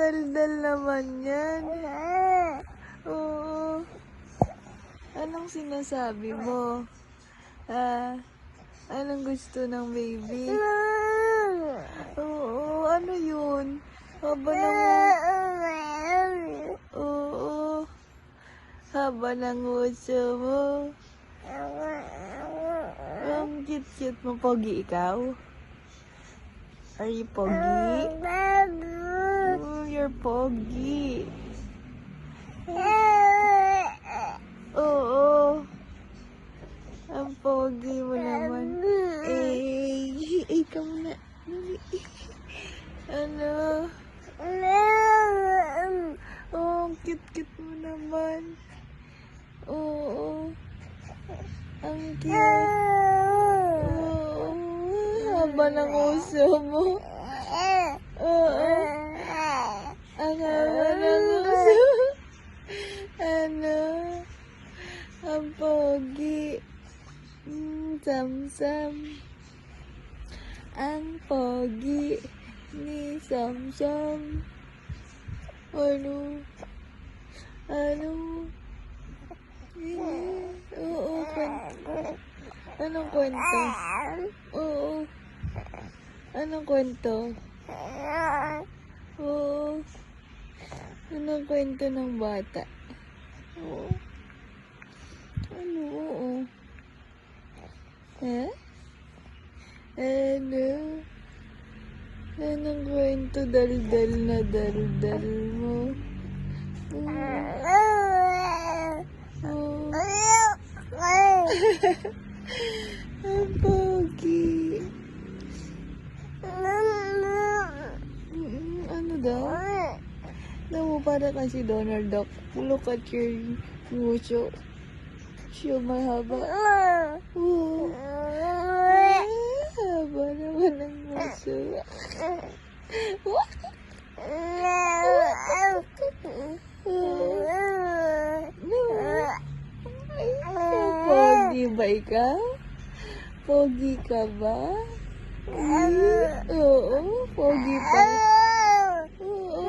daldal naman yan. Oo. Anong sinasabi mo? Anong gusto ng baby? Oo, ano yun? Haba ng... Oo. Haba ng uso mo. Ang cute-cute mo. Pogi ikaw? Are you pogi? Oh, you're pogi. Oo. Ang pogi mo naman. Ikaw na. Ano? Oh, ang cute-cute mo naman. Oo. Ang cute. Oo. Haba ng uso mo. Oo. Ang haba ng uso. Ano? Ang pogi. Sam-sam. Ang pogi ni Sam-sam. Ano? Ano? Oo, kwento. Anong kwento? Oo. Anong kwento? Oo. Anong kwento ng bata? Oo. Ano? Oo. Ha? Ano? Anong kwento daldal na daldal mo? Ang pogi. Ano daw? Alam mo, para kasi Donald Duck. Look at your nguso. Siya mahaba. Haba naman ang nguso. Pogi ba ikaw? Pogi ka ba? Oo, pogi pa. Oo.